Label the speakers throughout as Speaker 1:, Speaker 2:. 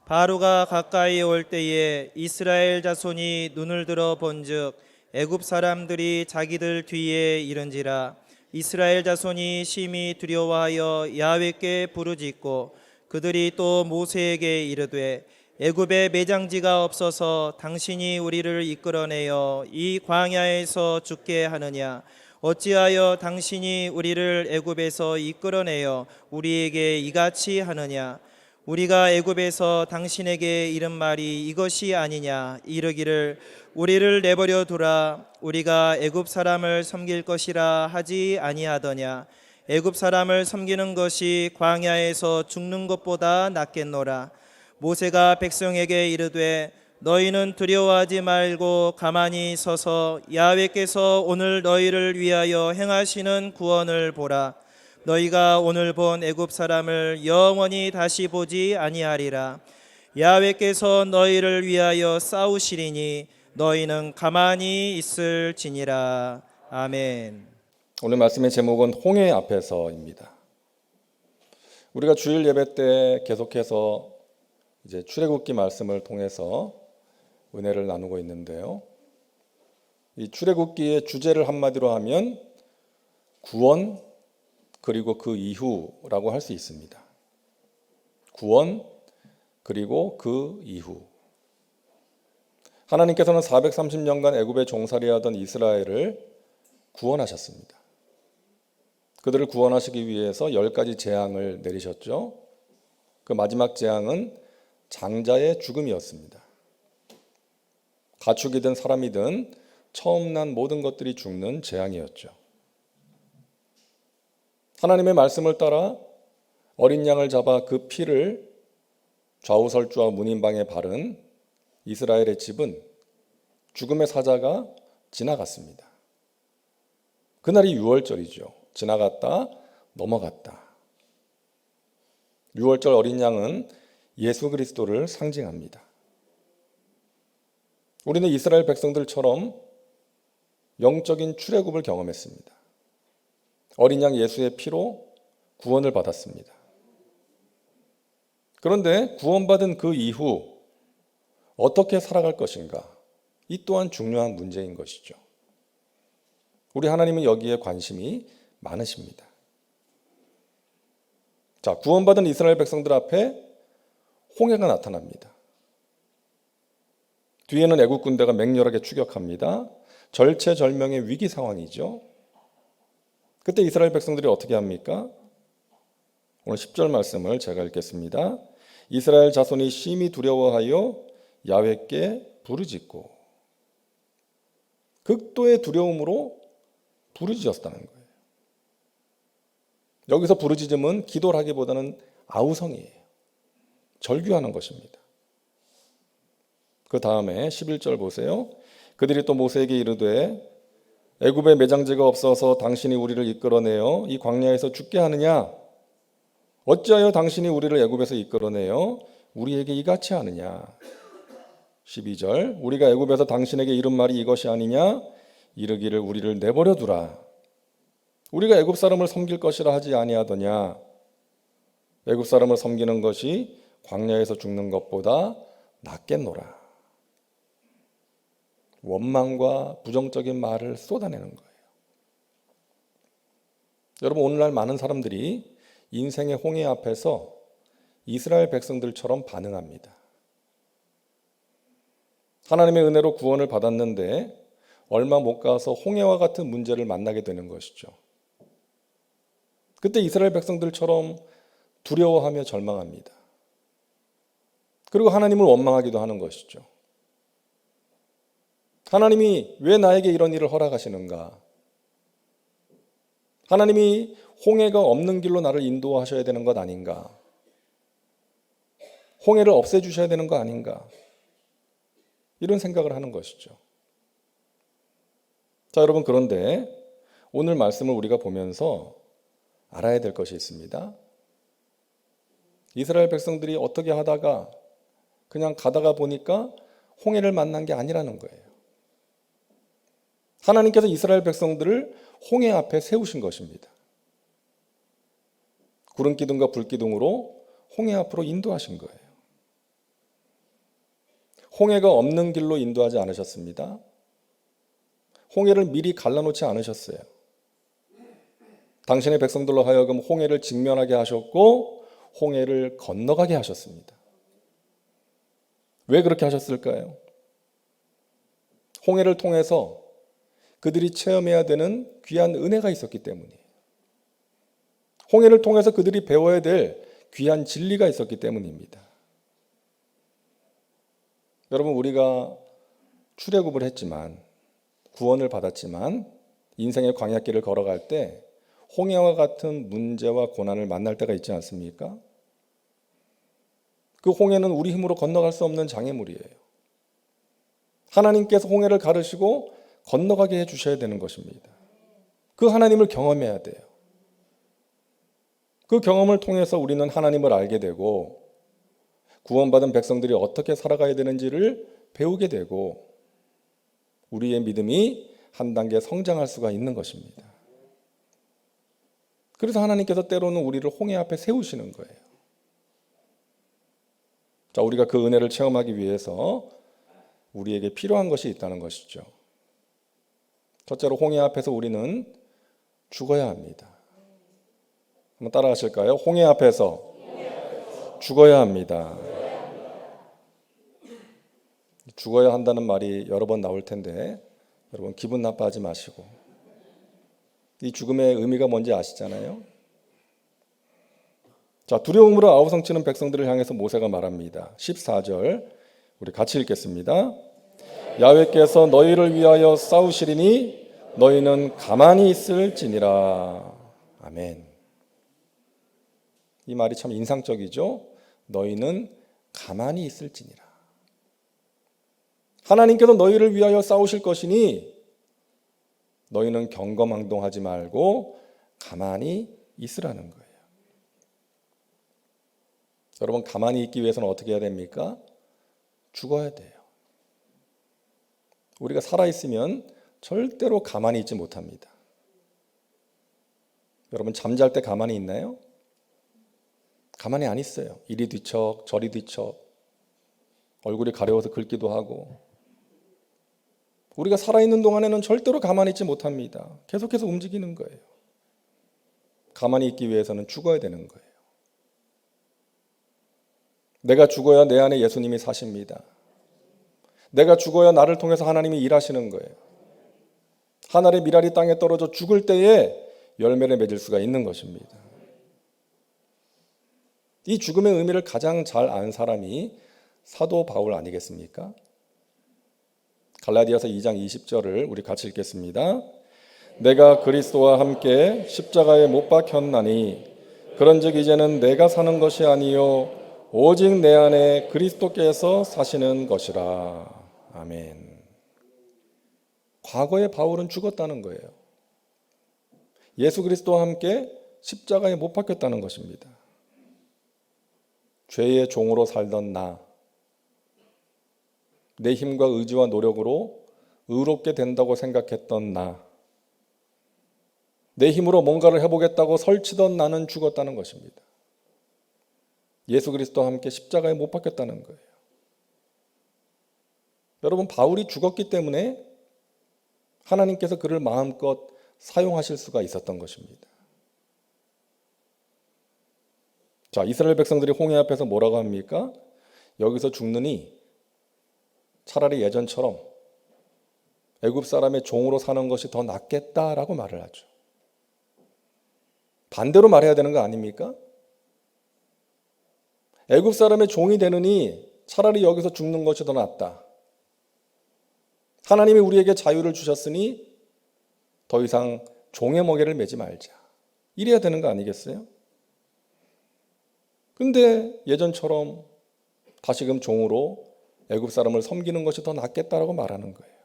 Speaker 1: 바로가 가까이 올 때에 이스라엘 자손이 눈을 들어 본즉 애굽 사람들이 자기들 뒤에 이른지라. 이스라엘 자손이 심히 두려워하여 야훼께 부르짖고 그들이 또 모세에게 이르되 애굽에 매장지가 없어서 당신이 우리를 이끌어내어 이 광야에서 죽게 하느냐. 어찌하여 당신이 우리를 애굽에서 이끌어내어 우리에게 이같이 하느냐. 우리가 애굽에서 당신에게 이른 말이 이것이 아니냐. 이르기를 우리를 내버려 두라. 우리가 애굽 사람을 섬길 것이라 하지 아니하더냐. 애굽 사람을 섬기는 것이 광야에서 죽는 것보다 낫겠노라. 모세가 백성에게 이르되 너희는 두려워하지 말고 가만히 서서 야훼께서 오늘 너희를 위하여 행하시는 구원을 보라. 너희가 오늘 본 애굽 사람을 영원히 다시 보지 아니하리라. 야훼께서 너희를 위하여 싸우시리니 너희는 가만히 있을지니라. 아멘.
Speaker 2: 오늘 말씀의 제목은 홍해 앞에서입니다. 우리가 주일 예배 때 계속해서 이제 출애굽기 말씀을 통해서 은혜를 나누고 있는데요. 이 출애굽기의 주제를 한마디로 하면 구원 그리고 그 이후라고 할 수 있습니다. 구원 그리고 그 이후. 하나님께서는 430년간 애굽에 종살이하던 이스라엘을 구원하셨습니다. 그들을 구원하시기 위해서 10가지 재앙을 내리셨죠. 그 마지막 재앙은 장자의 죽음이었습니다. 가축이든 사람이든 처음 난 모든 것들이 죽는 재앙이었죠. 하나님의 말씀을 따라 어린 양을 잡아 그 피를 좌우설주와 문인방에 바른 이스라엘의 집은 죽음의 사자가 지나갔습니다. 그날이 유월절이죠. 지나갔다 넘어갔다. 유월절 어린 양은 예수 그리스도를 상징합니다. 우리는 이스라엘 백성들처럼 영적인 출애굽을 경험했습니다. 어린 양 예수의 피로 구원을 받았습니다. 그런데 구원받은 그 이후 어떻게 살아갈 것인가? 이 또한 중요한 문제인 것이죠. 우리 하나님은 여기에 관심이 많으십니다. 자, 구원받은 이스라엘 백성들 앞에 홍해가 나타납니다. 뒤에는 애국 군대가 맹렬하게 추격합니다. 절체절명의 위기 상황이죠. 그때 이스라엘 백성들이 어떻게 합니까? 오늘 10절 말씀을 제가 읽겠습니다. 이스라엘 자손이 심히 두려워하여 야훼께 부르짖고. 극도의 두려움으로 부르짖었다는 거예요. 여기서 부르짖음은 기도라기보다는 아우성이에요. 절규하는 것입니다. 그 다음에 11절 보세요. 그들이 또 모세에게 이르되 애굽에 매장지가 없어서 당신이 우리를 이끌어내어 이 광야에서 죽게 하느냐? 어찌하여 당신이 우리를 애굽에서 이끌어내어 우리에게 이같이 하느냐? 12절 우리가 애굽에서 당신에게 이른 말이 이것이 아니냐? 이르기를 우리를 내버려 두라. 우리가 애굽 사람을 섬길 것이라 하지 아니하더냐? 애굽 사람을 섬기는 것이 광야에서 죽는 것보다 낫겠노라. 원망과 부정적인 말을 쏟아내는 거예요. 여러분, 오늘날 많은 사람들이 인생의 홍해 앞에서 이스라엘 백성들처럼 반응합니다. 하나님의 은혜로 구원을 받았는데 얼마 못 가서 홍해와 같은 문제를 만나게 되는 것이죠. 그때 이스라엘 백성들처럼 두려워하며 절망합니다. 그리고 하나님을 원망하기도 하는 것이죠. 하나님이 왜 나에게 이런 일을 허락하시는가? 하나님이 홍해가 없는 길로 나를 인도하셔야 되는 것 아닌가? 홍해를 없애주셔야 되는 거 아닌가? 이런 생각을 하는 것이죠. 자, 여러분, 그런데 오늘 말씀을 우리가 보면서 알아야 될 것이 있습니다. 이스라엘 백성들이 어떻게 하다가 그냥 가다가 보니까 홍해를 만난 게 아니라는 거예요. 하나님께서 이스라엘 백성들을 홍해 앞에 세우신 것입니다. 구름 기둥과 불 기둥으로 홍해 앞으로 인도하신 거예요. 홍해가 없는 길로 인도하지 않으셨습니다. 홍해를 미리 갈라놓지 않으셨어요. 당신의 백성들로 하여금 홍해를 직면하게 하셨고 홍해를 건너가게 하셨습니다. 왜 그렇게 하셨을까요? 홍해를 통해서 그들이 체험해야 되는 귀한 은혜가 있었기 때문이에요. 홍해를 통해서 그들이 배워야 될 귀한 진리가 있었기 때문입니다. 여러분, 우리가 출애굽을 했지만, 구원을 받았지만 인생의 광야길을 걸어갈 때 홍해와 같은 문제와 고난을 만날 때가 있지 않습니까? 그 홍해는 우리 힘으로 건너갈 수 없는 장애물이에요. 하나님께서 홍해를 가르시고 건너가게 해주셔야 되는 것입니다. 그 하나님을 경험해야 돼요. 그 경험을 통해서 우리는 하나님을 알게 되고 구원받은 백성들이 어떻게 살아가야 되는지를 배우게 되고 우리의 믿음이 한 단계 성장할 수가 있는 것입니다. 그래서 하나님께서 때로는 우리를 홍해 앞에 세우시는 거예요. 자, 우리가 그 은혜를 체험하기 위해서 우리에게 필요한 것이 있다는 것이죠. 첫째로 홍해 앞에서 우리는 죽어야 합니다. 한번 따라 하실까요? 홍해 앞에서 죽어야 합니다. 죽어야 한다는 말이 여러 번 나올 텐데 여러분 기분 나빠하지 마시고 이 죽음의 의미가 뭔지 아시잖아요. 자, 두려움으로 아우성치는 백성들을 향해서 모세가 말합니다. 14절 우리 같이 읽겠습니다. 야훼께서 너희를 위하여 싸우시리니 너희는 가만히 있을지니라. 아멘. 이 말이 참 인상적이죠. 너희는 가만히 있을지니라. 하나님께서 너희를 위하여 싸우실 것이니 너희는 경거망동하지 말고 가만히 있으라는 거예요. 여러분, 가만히 있기 위해서는 어떻게 해야 됩니까? 죽어야 돼요. 우리가 살아있으면 절대로 가만히 있지 못합니다. 여러분, 잠잘 때 가만히 있나요? 가만히 안 있어요. 이리 뒤척 저리 뒤척 얼굴이 가려워서 긁기도 하고 우리가 살아있는 동안에는 절대로 가만히 있지 못합니다. 계속해서 움직이는 거예요. 가만히 있기 위해서는 죽어야 되는 거예요. 내가 죽어야 내 안에 예수님이 사십니다. 내가 죽어야 나를 통해서 하나님이 일하시는 거예요. 하늘의 밀알이 땅에 떨어져 죽을 때에 열매를 맺을 수가 있는 것입니다. 이 죽음의 의미를 가장 잘 아는 사람이 사도 바울 아니겠습니까? 갈라디아서 2장 20절을 우리 같이 읽겠습니다. 내가 그리스도와 함께 십자가에 못 박혔나니 그런즉 이제는 내가 사는 것이 아니요 오직 내 안에 그리스도께서 사시는 것이라. 아멘. 과거에 바울은 죽었다는 거예요. 예수 그리스도와 함께 십자가에 못 박혔다는 것입니다. 죄의 종으로 살던 내 힘과 의지와 노력으로 의롭게 된다고 생각했던 내 힘으로 뭔가를 해보겠다고 설치던 나는 죽었다는 것입니다. 예수 그리스도와 함께 십자가에 못 박혔다는 거예요. 여러분, 바울이 죽었기 때문에 하나님께서 그를 마음껏 사용하실 수가 있었던 것입니다. 자, 이스라엘 백성들이 홍해 앞에서 뭐라고 합니까? 여기서 죽느니 차라리 예전처럼 애굽 사람의 종으로 사는 것이 더 낫겠다라고 말을 하죠. 반대로 말해야 되는 거 아닙니까? 애굽 사람의 종이 되느니 차라리 여기서 죽는 것이 더 낫다. 하나님이 우리에게 자유를 주셨으니 더 이상 종의 먹이를 매지 말자. 이래야 되는 거 아니겠어요? 근데 예전처럼 다시금 종으로 애굽 사람을 섬기는 것이 더 낫겠다라고 말하는 거예요.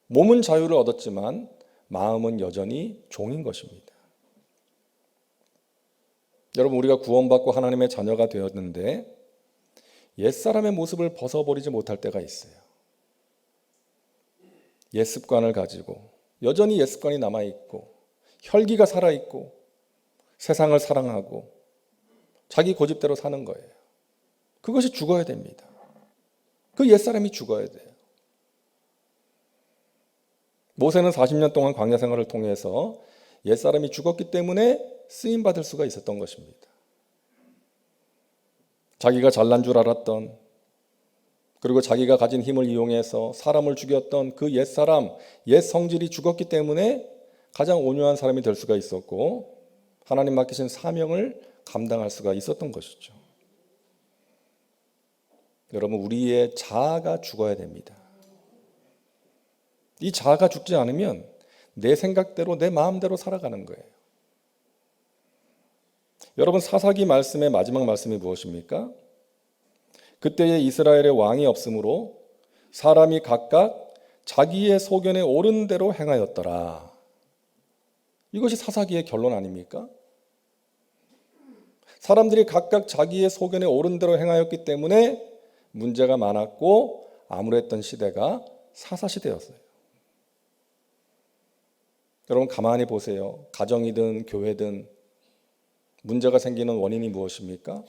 Speaker 2: 몸은 자유를 얻었지만 마음은 여전히 종인 것입니다. 여러분, 우리가 구원받고 하나님의 자녀가 되었는데 옛사람의 모습을 벗어버리지 못할 때가 있어요. 옛 습관을 가지고 여전히 옛 습관이 남아있고 혈기가 살아있고 세상을 사랑하고 자기 고집대로 사는 거예요. 그것이 죽어야 됩니다. 그 옛사람이 죽어야 돼요. 모세는 40년 동안 광야 생활을 통해서 옛사람이 죽었기 때문에 쓰임받을 수가 있었던 것입니다. 자기가 잘난 줄 알았던, 그리고 자기가 가진 힘을 이용해서 사람을 죽였던 그 옛사람, 옛 성질이 죽었기 때문에 가장 온유한 사람이 될 수가 있었고 하나님 맡기신 사명을 감당할 수가 있었던 것이죠. 여러분, 우리의 자아가 죽어야 됩니다. 이 자아가 죽지 않으면 내 생각대로 내 마음대로 살아가는 거예요. 여러분, 사사기 말씀의 마지막 말씀이 무엇입니까? 그때에 이스라엘의 왕이 없으므로 사람이 각각 자기의 소견에 옳은 대로 행하였더라. 이것이 사사기의 결론 아닙니까? 사람들이 각각 자기의 소견에 옳은 대로 행하였기 때문에 문제가 많았고 암울했던 시대가 사사시대였어요. 여러분, 가만히 보세요. 가정이든 교회든 문제가 생기는 원인이 무엇입니까?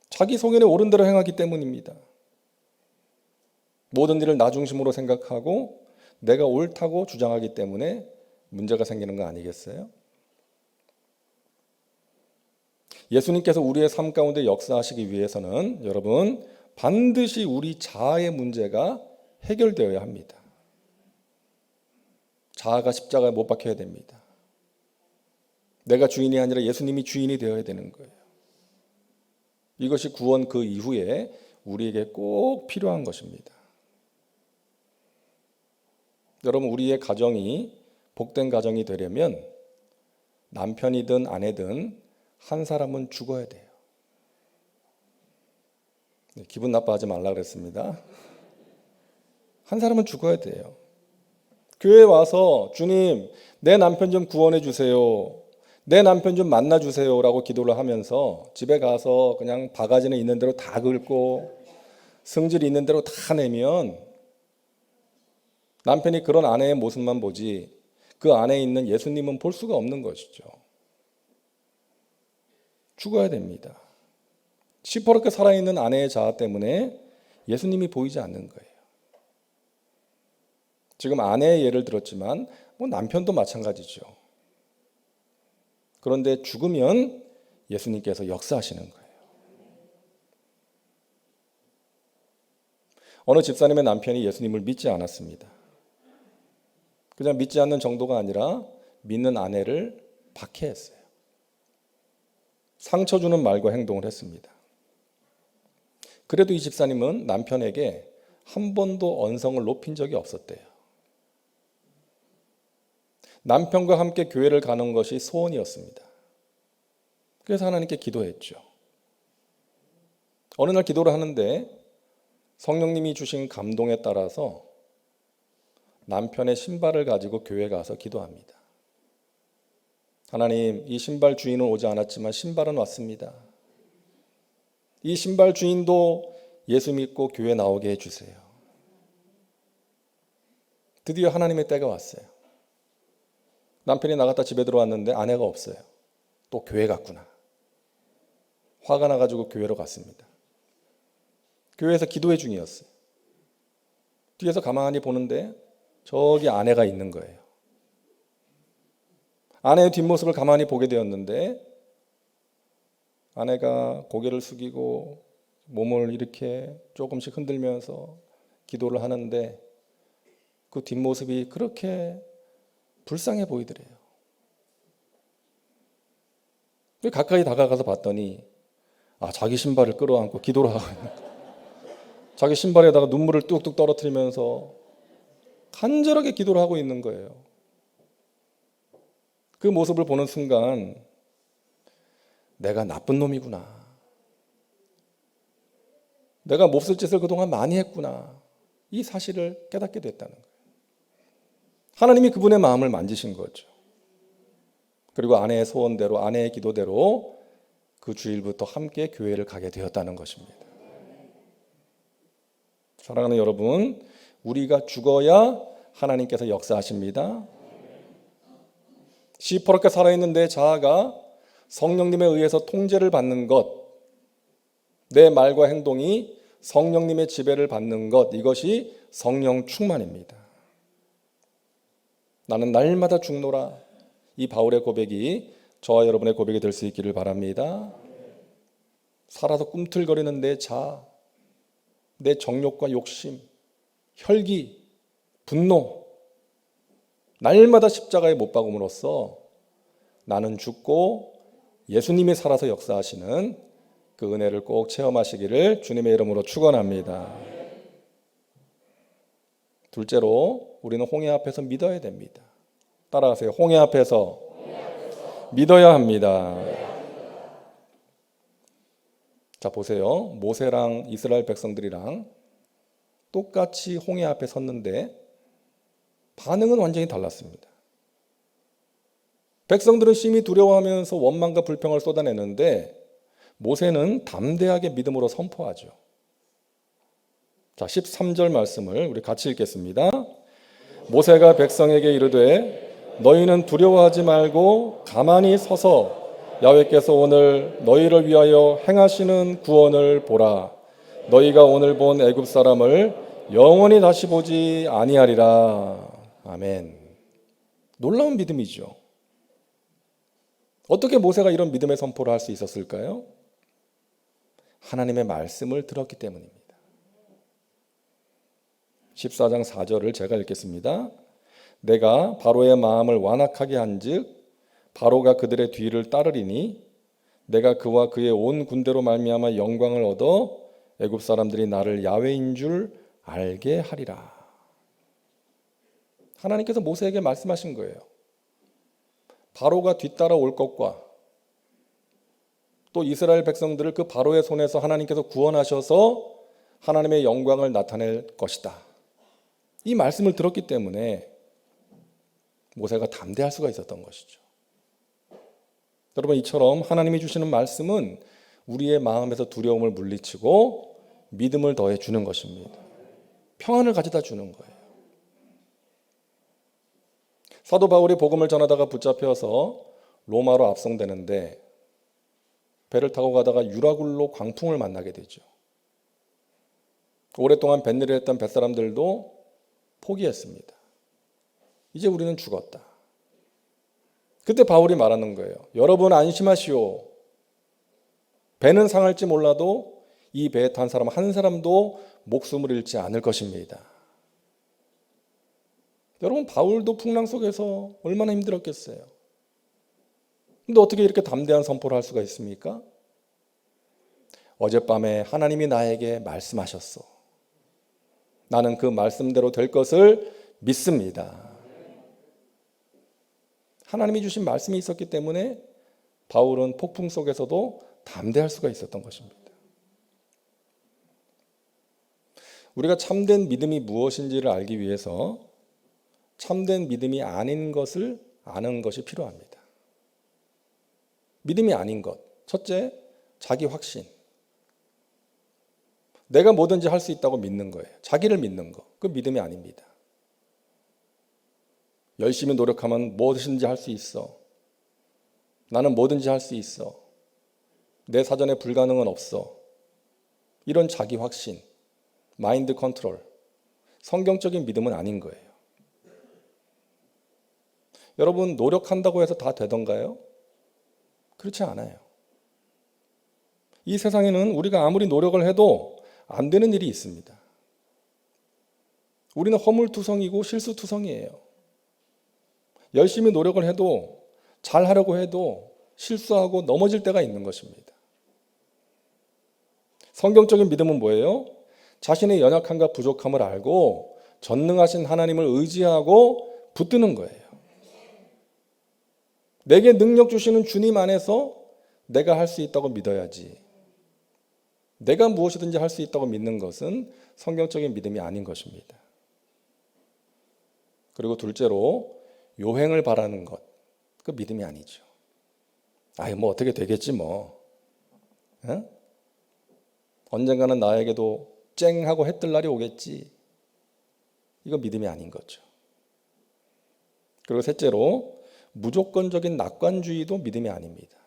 Speaker 2: 자기 소견에 옳은 대로 행하기 때문입니다. 모든 일을 나 중심으로 생각하고 내가 옳다고 주장하기 때문에 문제가 생기는 거 아니겠어요? 예수님께서 우리의 삶 가운데 역사하시기 위해서는 여러분, 반드시 우리 자아의 문제가 해결되어야 합니다. 자아가 십자가에 못 박혀야 됩니다. 내가 주인이 아니라 예수님이 주인이 되어야 되는 거예요. 이것이 구원 그 이후에 우리에게 꼭 필요한 것입니다. 여러분, 우리의 가정이 복된 가정이 되려면 남편이든 아내든 한 사람은 죽어야 돼요. 기분 나빠하지 말라 그랬습니다. 한 사람은 죽어야 돼요. 교회에 와서 주님, 내 남편 좀 구원해 주세요. 내 남편 좀 만나 주세요라고 기도를 하면서 집에 가서 그냥 바가지는 있는 대로 다 긁고 성질이 있는 대로 다 내면 남편이 그런 아내의 모습만 보지 그 안에 있는 예수님은 볼 수가 없는 것이죠. 죽어야 됩니다. 시퍼렇게 살아있는 아내의 자아 때문에 예수님이 보이지 않는 거예요. 지금 아내의 예를 들었지만 남편도 마찬가지죠. 그런데 죽으면 예수님께서 역사하시는 거예요. 어느 집사님의 남편이 예수님을 믿지 않았습니다. 그냥 믿지 않는 정도가 아니라 믿는 아내를 박해했어요. 상처 주는 말과 행동을 했습니다. 그래도 이 집사님은 남편에게 한 번도 언성을 높인 적이 없었대요. 남편과 함께 교회를 가는 것이 소원이었습니다. 그래서 하나님께 기도했죠. 어느 날 기도를 하는데 성령님이 주신 감동에 따라서 남편의 신발을 가지고 교회에 가서 기도합니다. 하나님, 이 신발 주인은 오지 않았지만 신발은 왔습니다. 이 신발 주인도 예수 믿고 교회 나오게 해주세요. 드디어 하나님의 때가 왔어요. 남편이 나갔다 집에 들어왔는데 아내가 없어요. 또 교회 갔구나. 화가 나가지고 교회로 갔습니다. 교회에서 기도회 중이었어요. 뒤에서 가만히 보는데 저기 아내가 있는 거예요. 아내의 뒷모습을 가만히 보게 되었는데 아내가 고개를 숙이고 몸을 이렇게 조금씩 흔들면서 기도를 하는데 그 뒷모습이 그렇게 불쌍해 보이더래요. 가까이 다가가서 봤더니 자기 신발을 끌어안고 기도를 하고 있는 거예요. 자기 신발에다가 눈물을 뚝뚝 떨어뜨리면서 간절하게 기도를 하고 있는 거예요. 그 모습을 보는 순간 내가 나쁜 놈이구나. 내가 몹쓸 짓을 그동안 많이 했구나. 이 사실을 깨닫게 됐다는 거예요. 하나님이 그분의 마음을 만지신 거죠. 그리고 아내의 소원대로, 아내의 기도대로 그 주일부터 함께 교회를 가게 되었다는 것입니다. 사랑하는 여러분, 우리가 죽어야 하나님께서 역사하십니다. 시퍼렇게 살아있는 내 자아가 성령님에 의해서 통제를 받는 것, 내 말과 행동이 성령님의 지배를 받는 것, 이것이 성령 충만입니다. 나는 날마다 죽노라. 이 바울의 고백이 저와 여러분의 고백이 될 수 있기를 바랍니다. 살아서 꿈틀거리는 내 자, 내 정욕과 욕심, 혈기, 분노, 날마다 십자가에 못 박음으로써 나는 죽고 예수님이 살아서 역사하시는 그 은혜를 꼭 체험하시기를 주님의 이름으로 축원합니다. 둘째로 우리는 홍해 앞에서 믿어야 됩니다. 따라하세요. 홍해 앞에서 믿어야 합니다. 자, 보세요. 모세랑 이스라엘 백성들이랑 똑같이 홍해 앞에 섰는데 반응은 완전히 달랐습니다. 백성들은 심히 두려워하면서 원망과 불평을 쏟아내는데 모세는 담대하게 믿음으로 선포하죠. 자, 13절 말씀을 우리 같이 읽겠습니다. 모세가 백성에게 이르되 너희는 두려워하지 말고 가만히 서서 야훼께서 오늘 너희를 위하여 행하시는 구원을 보라. 너희가 오늘 본 애굽 사람을 영원히 다시 보지 아니하리라. 아멘. 놀라운 믿음이죠. 어떻게 모세가 이런 믿음의 선포를 할 수 있었을까요? 하나님의 말씀을 들었기 때문입니다. 14장 4절을 제가 읽겠습니다. 내가 바로의 마음을 완악하게 한즉 바로가 그들의 뒤를 따르리니 내가 그와 그의 온 군대로 말미암아 영광을 얻어 애굽 사람들이 나를 야훼인 줄 알게 하리라. 하나님께서 모세에게 말씀하신 거예요. 바로가 뒤따라 올 것과 또 이스라엘 백성들을 그 바로의 손에서 하나님께서 구원하셔서 하나님의 영광을 나타낼 것이다. 이 말씀을 들었기 때문에 모세가 담대할 수가 있었던 것이죠. 여러분, 이처럼 하나님이 주시는 말씀은 우리의 마음에서 두려움을 물리치고 믿음을 더해 주는 것입니다. 평안을 가져다 주는 거예요. 사도 바울이 복음을 전하다가 붙잡혀서 로마로 압송되는데 배를 타고 가다가 유라굴로 광풍을 만나게 되죠. 오랫동안 뱃일을 했던 뱃사람들도 포기했습니다. 이제 우리는 죽었다. 그때 바울이 말하는 거예요. 여러분 안심하시오. 배는 상할지 몰라도 이 배에 탄 사람 한 사람도 목숨을 잃지 않을 것입니다. 여러분, 바울도 풍랑 속에서 얼마나 힘들었겠어요. 근데 어떻게 이렇게 담대한 선포를 할 수가 있습니까? 어젯밤에 하나님이 나에게 말씀하셨어. 나는 그 말씀대로 될 것을 믿습니다. 하나님이 주신 말씀이 있었기 때문에 바울은 폭풍 속에서도 담대할 수가 있었던 것입니다. 우리가 참된 믿음이 무엇인지를 알기 위해서 참된 믿음이 아닌 것을 아는 것이 필요합니다. 믿음이 아닌 것. 첫째, 자기 확신. 내가 뭐든지 할 수 있다고 믿는 거예요. 자기를 믿는 거. 그 믿음이 아닙니다. 열심히 노력하면 뭐든지 할 수 있어. 나는 뭐든지 할 수 있어. 내 사전에 불가능은 없어. 이런 자기 확신, 마인드 컨트롤, 성경적인 믿음은 아닌 거예요. 여러분, 노력한다고 해서 다 되던가요? 그렇지 않아요. 이 세상에는 우리가 아무리 노력을 해도 안 되는 일이 있습니다. 우리는 허물투성이고 실수투성이에요. 열심히 노력을 해도 잘하려고 해도 실수하고 넘어질 때가 있는 것입니다. 성경적인 믿음은 뭐예요? 자신의 연약함과 부족함을 알고 전능하신 하나님을 의지하고 붙드는 거예요. 내게 능력 주시는 주님 안에서 내가 할 수 있다고 믿어야지. 내가 무엇이든지 할 수 있다고 믿는 것은 성경적인 믿음이 아닌 것입니다. 그리고 둘째로 요행을 바라는 것, 그 믿음이 아니죠. 뭐 어떻게 되겠지 뭐. 에? 언젠가는 나에게도 쨍 하고 해 뜰 날이 오겠지. 이거 믿음이 아닌 거죠. 그리고 셋째로 무조건적인 낙관주의도 믿음이 아닙니다.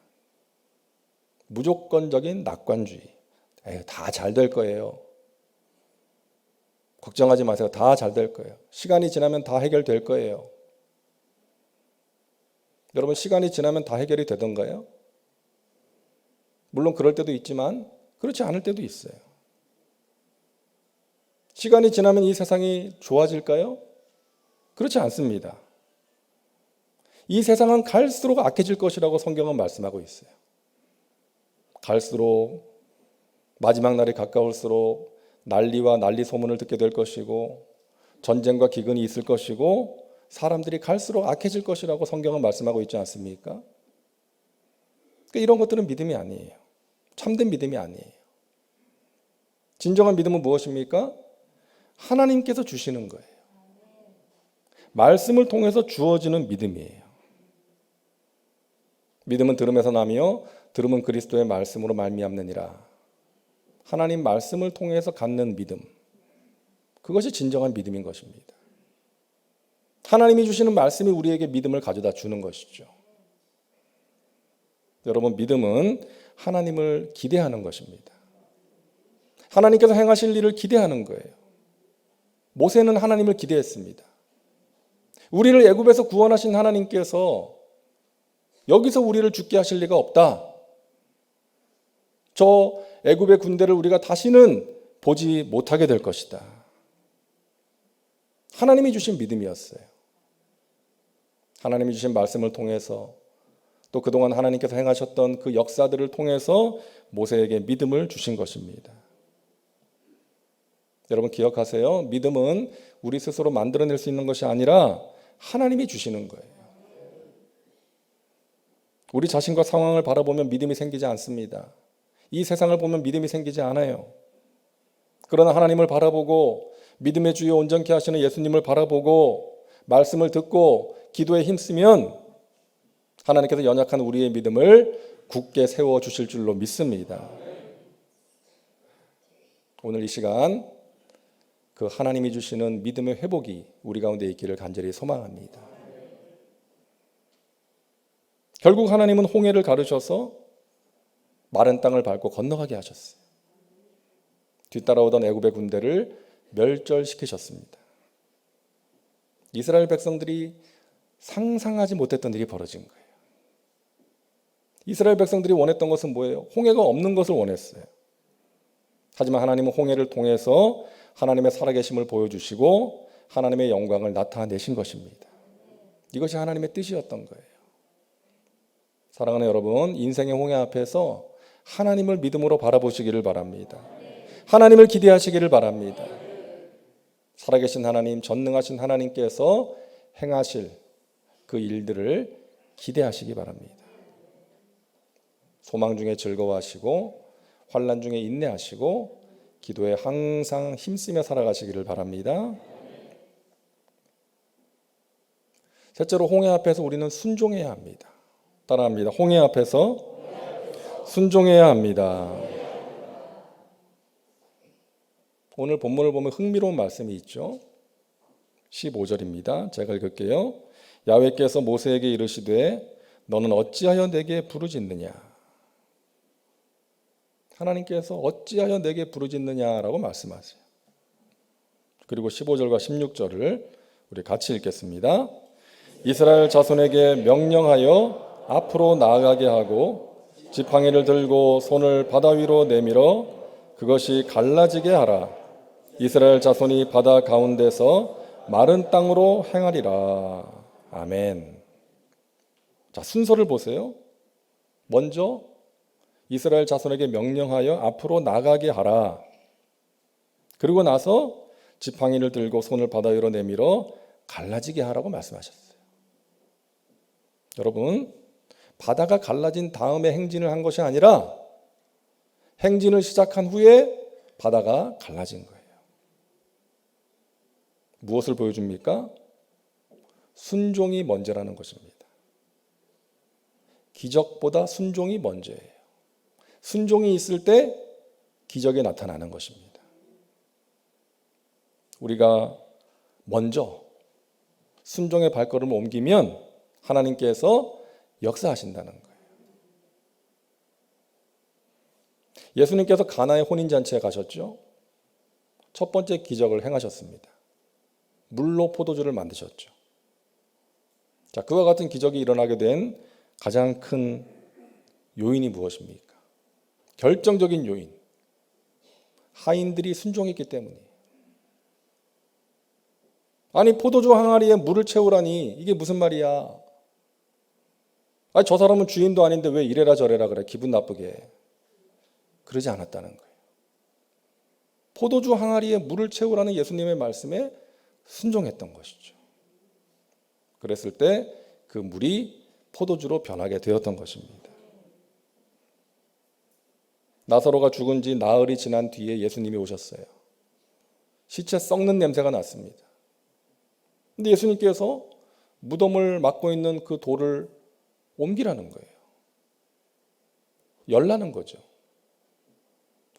Speaker 2: 무조건적인 낙관주의. 다 잘 될 거예요. 걱정하지 마세요. 다 잘 될 거예요. 시간이 지나면 다 해결될 거예요. 여러분, 시간이 지나면 다 해결이 되던가요? 물론 그럴 때도 있지만 그렇지 않을 때도 있어요. 시간이 지나면 이 세상이 좋아질까요? 그렇지 않습니다. 이 세상은 갈수록 악해질 것이라고 성경은 말씀하고 있어요. 갈수록 마지막 날이 가까울수록 난리와 난리 소문을 듣게 될 것이고 전쟁과 기근이 있을 것이고 사람들이 갈수록 악해질 것이라고 성경은 말씀하고 있지 않습니까? 그러니까 이런 것들은 믿음이 아니에요. 참된 믿음이 아니에요. 진정한 믿음은 무엇입니까? 하나님께서 주시는 거예요. 말씀을 통해서 주어지는 믿음이에요. 믿음은 들음에서 나며 들음은 그리스도의 말씀으로 말미암느니라. 하나님 말씀을 통해서 갖는 믿음, 그것이 진정한 믿음인 것입니다. 하나님이 주시는 말씀이 우리에게 믿음을 가져다 주는 것이죠. 여러분, 믿음은 하나님을 기대하는 것입니다. 하나님께서 행하실 일을 기대하는 거예요. 모세는 하나님을 기대했습니다. 우리를 애굽에서 구원하신 하나님께서 여기서 우리를 죽게 하실 리가 없다. 저 애굽의 군대를 우리가 다시는 보지 못하게 될 것이다. 하나님이 주신 믿음이었어요. 하나님이 주신 말씀을 통해서 또 그동안 하나님께서 행하셨던 그 역사들을 통해서 모세에게 믿음을 주신 것입니다. 여러분 기억하세요. 믿음은 우리 스스로 만들어낼 수 있는 것이 아니라 하나님이 주시는 거예요. 우리 자신과 상황을 바라보면 믿음이 생기지 않습니다. 이 세상을 보면 믿음이 생기지 않아요. 그러나 하나님을 바라보고 믿음의 주여 온전케 하시는 예수님을 바라보고 말씀을 듣고 기도에 힘쓰면 하나님께서 연약한 우리의 믿음을 굳게 세워주실 줄로 믿습니다. 오늘 이 시간 그 하나님이 주시는 믿음의 회복이 우리 가운데 있기를 간절히 소망합니다. 결국 하나님은 홍해를 가르셔서 마른 땅을 밟고 건너가게 하셨어요. 뒤따라오던 애굽의 군대를 멸절시키셨습니다. 이스라엘 백성들이 상상하지 못했던 일이 벌어진 거예요. 이스라엘 백성들이 원했던 것은 뭐예요? 홍해가 없는 것을 원했어요. 하지만 하나님은 홍해를 통해서 하나님의 살아계심을 보여주시고 하나님의 영광을 나타내신 것입니다. 이것이 하나님의 뜻이었던 거예요. 사랑하는 여러분, 인생의 홍해 앞에서 하나님을 믿음으로 바라보시기를 바랍니다. 하나님을 기대하시기를 바랍니다. 살아계신 하나님, 전능하신 하나님께서 행하실 그 일들을 기대하시기 바랍니다. 소망 중에 즐거워하시고 환난 중에 인내하시고 기도에 항상 힘쓰며 살아가시기를 바랍니다. 셋째로 홍해 앞에서 우리는 순종해야 합니다. 따라합니다. 홍해 앞에서 순종해야 합니다. 오늘 본문을 보면 흥미로운 말씀이 있죠. 15절입니다. 제가 읽을게요. 야훼께서 모세에게 이르시되 너는 어찌하여 내게 부르짖느냐. 하나님께서 어찌하여 내게 부르짖느냐라고 말씀하세요. 그리고 15절과 16절을 우리 같이 읽겠습니다. 이스라엘 자손에게 명령하여 앞으로 나아가게 하고 지팡이를 들고 손을 바다 위로 내밀어 그것이 갈라지게 하라. 이스라엘 자손이 바다 가운데서 마른 땅으로 행하리라. 아멘. 자, 순서를 보세요. 먼저 이스라엘 자손에게 명령하여 앞으로 나가게 하라. 그리고 나서 지팡이를 들고 손을 바다 위로 내밀어 갈라지게 하라고 말씀하셨어요. 여러분, 바다가 갈라진 다음에 행진을 한 것이 아니라 행진을 시작한 후에 바다가 갈라진 거예요. 무엇을 보여줍니까? 순종이 먼저라는 것입니다. 기적보다 순종이 먼저예요. 순종이 있을 때 기적이 나타나는 것입니다. 우리가 먼저 순종의 발걸음을 옮기면 하나님께서 역사하신다는 거예요. 예수님께서 가나의 혼인잔치에 가셨죠. 첫 번째 기적을 행하셨습니다. 물로 포도주를 만드셨죠. 자, 그와 같은 기적이 일어나게 된 가장 큰 요인이 무엇입니까? 결정적인 요인. 하인들이 순종했기 때문이에요. 아니, 포도주 항아리에 물을 채우라니 이게 무슨 말이야? 아니, 저 사람은 주인도 아닌데 왜 이래라 저래라 그래, 기분 나쁘게. 그러지 않았다는 거예요. 포도주 항아리에 물을 채우라는 예수님의 말씀에 순종했던 것이죠. 그랬을 때 그 물이 포도주로 변하게 되었던 것입니다. 나사로가 죽은 지 나흘이 지난 뒤에 예수님이 오셨어요. 시체 썩는 냄새가 났습니다. 근데 예수님께서 무덤을 막고 있는 그 돌을 옮기라는 거예요. 열라는 거죠.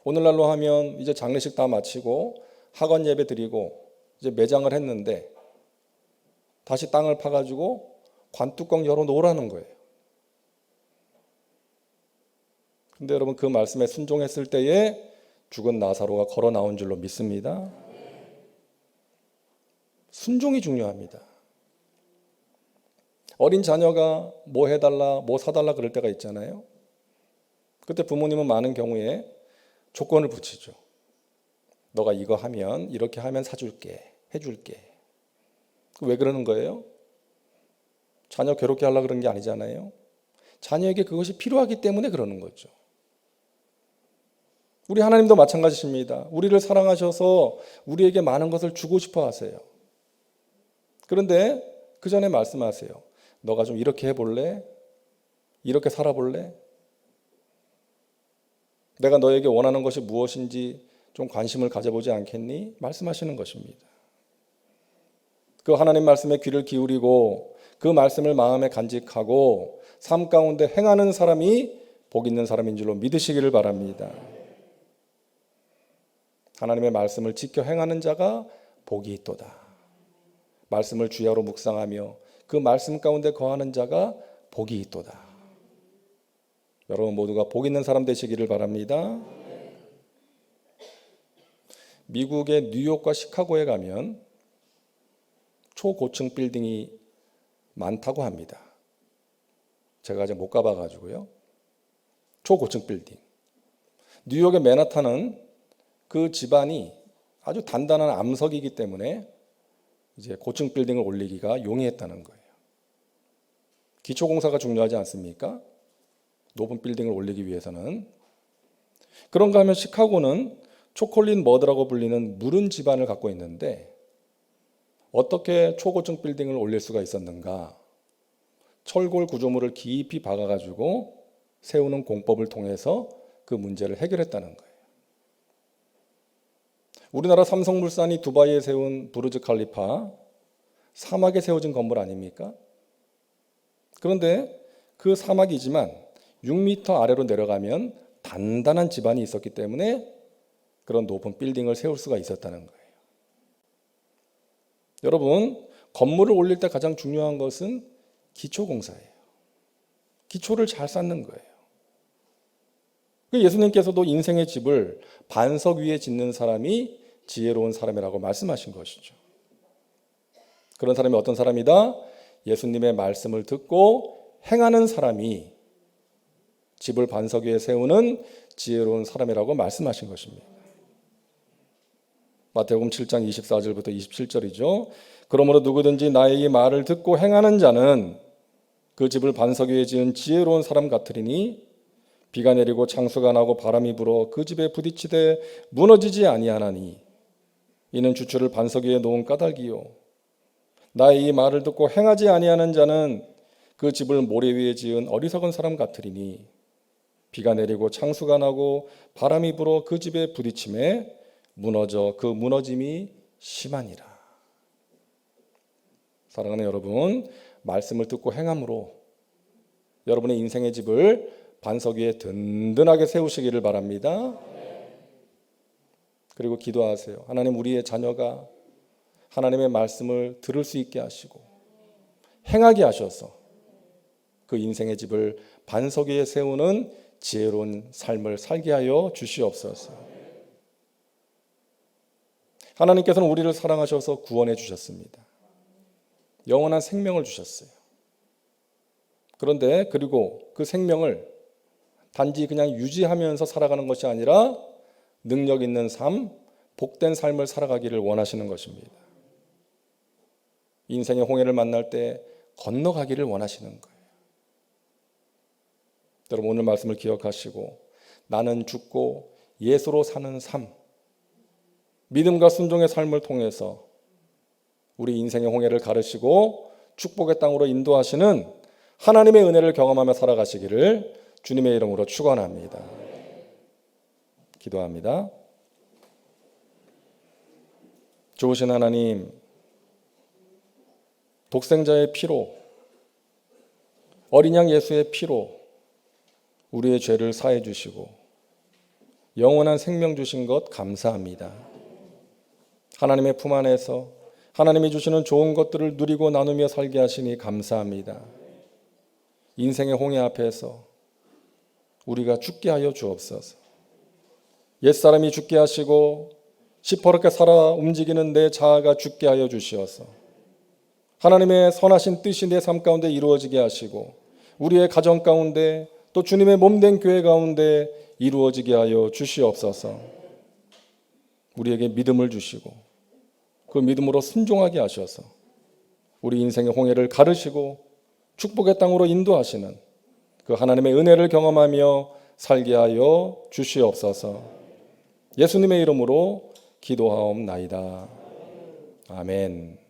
Speaker 2: 오늘날로 하면 이제 장례식 다 마치고 학원 예배 드리고 이제 매장을 했는데 다시 땅을 파가지고 관뚜껑 열어놓으라는 거예요. 근데 여러분, 그 말씀에 순종했을 때에 죽은 나사로가 걸어 나온 줄로 믿습니다. 순종이 중요합니다. 어린 자녀가 뭐 해달라, 뭐 사달라 그럴 때가 있잖아요. 그때 부모님은 많은 경우에 조건을 붙이죠. 너가 이거 하면, 이렇게 하면 사줄게, 해줄게. 왜 그러는 거예요? 자녀 괴롭게 하려고 그런 게 아니잖아요. 자녀에게 그것이 필요하기 때문에 그러는 거죠. 우리 하나님도 마찬가지십니다. 우리를 사랑하셔서 우리에게 많은 것을 주고 싶어 하세요. 그런데 그 전에 말씀하세요. 너가 좀 이렇게 해볼래? 이렇게 살아볼래? 내가 너에게 원하는 것이 무엇인지 좀 관심을 가져보지 않겠니? 말씀하시는 것입니다. 그 하나님 말씀에 귀를 기울이고 그 말씀을 마음에 간직하고 삶 가운데 행하는 사람이 복 있는 사람인 줄로 믿으시기를 바랍니다. 하나님의 말씀을 지켜 행하는 자가 복이 있도다. 말씀을 주야로 묵상하며 그 말씀 가운데 거하는 자가 복이 있도다. 여러분 모두가 복 있는 사람 되시기를 바랍니다. 미국의 뉴욕과 시카고에 가면 초고층 빌딩이 많다고 합니다. 제가 아직 못 가봐가지고요. 초고층 빌딩. 뉴욕의 맨하탄은 그 집안이 아주 단단한 암석이기 때문에 이제 고층 빌딩을 올리기가 용이했다는 거예요. 기초공사가 중요하지 않습니까? 높은 빌딩을 올리기 위해서는. 그런가 하면 시카고는 초콜릿 머드라고 불리는 무른 집안을 갖고 있는데 어떻게 초고층 빌딩을 올릴 수가 있었는가? 철골 구조물을 깊이 박아가지고 세우는 공법을 통해서 그 문제를 해결했다는 거예요. 우리나라 삼성물산이 두바이에 세운 부르즈 칼리파, 사막에 세워진 건물 아닙니까? 그런데 그 사막이지만 6m 아래로 내려가면 단단한 지반이 있었기 때문에 그런 높은 빌딩을 세울 수가 있었다는 거예요. 여러분, 건물을 올릴 때 가장 중요한 것은 기초공사예요. 기초를 잘 쌓는 거예요. 예수님께서도 인생의 집을 반석 위에 짓는 사람이 지혜로운 사람이라고 말씀하신 것이죠. 그런 사람이 어떤 사람이다? 예수님의 말씀을 듣고 행하는 사람이 집을 반석 위에 세우는 지혜로운 사람이라고 말씀하신 것입니다. 마태복음 7장 24절부터 27절이죠. 그러므로 누구든지 나의 이 말을 듣고 행하는 자는 그 집을 반석 위에 지은 지혜로운 사람 같으리니 비가 내리고 창수가 나고 바람이 불어 그 집에 부딪히되 무너지지 아니하나니 이는 주추를 반석 위에 놓은 까닭이요 나의 이 말을 듣고 행하지 아니하는 자는 그 집을 모래 위에 지은 어리석은 사람 같으리니 비가 내리고 창수가 나고 바람이 불어 그 집에 부딪힘에 무너져 그 무너짐이 심하니라. 사랑하는 여러분, 말씀을 듣고 행함으로 여러분의 인생의 집을 반석 위에 든든하게 세우시기를 바랍니다. 그리고 기도하세요. 하나님, 우리의 자녀가 하나님의 말씀을 들을 수 있게 하시고 행하게 하셔서 그 인생의 집을 반석 위에 세우는 지혜로운 삶을 살게 하여 주시옵소서. 하나님께서는 우리를 사랑하셔서 구원해 주셨습니다. 영원한 생명을 주셨어요. 그런데 그리고 그 생명을 단지 그냥 유지하면서 살아가는 것이 아니라 능력 있는 삶, 복된 삶을 살아가기를 원하시는 것입니다. 인생의 홍해를 만날 때 건너가기를 원하시는 거예요. 여러분 오늘 말씀을 기억하시고 나는 죽고 예수로 사는 삶, 믿음과 순종의 삶을 통해서 우리 인생의 홍해를 가르시고 축복의 땅으로 인도하시는 하나님의 은혜를 경험하며 살아가시기를 주님의 이름으로 축원합니다. 기도합니다. 좋으신 하나님, 독생자의 피로, 어린 양 예수의 피로 우리의 죄를 사해 주시고 영원한 생명 주신 것 감사합니다. 하나님의 품 안에서 하나님이 주시는 좋은 것들을 누리고 나누며 살게 하시니 감사합니다. 인생의 홍해 앞에서 우리가 죽게 하여 주옵소서. 옛사람이 죽게 하시고 시퍼렇게 살아 움직이는 내 자아가 죽게 하여 주시어서 하나님의 선하신 뜻이 내 삶 가운데 이루어지게 하시고 우리의 가정 가운데 또 주님의 몸된 교회 가운데 이루어지게 하여 주시옵소서. 우리에게 믿음을 주시고 그 믿음으로 순종하게 하셔서 우리 인생의 홍해를 가르시고 축복의 땅으로 인도하시는 그 하나님의 은혜를 경험하며 살게 하여 주시옵소서. 예수님의 이름으로 기도하옵나이다. 아멘.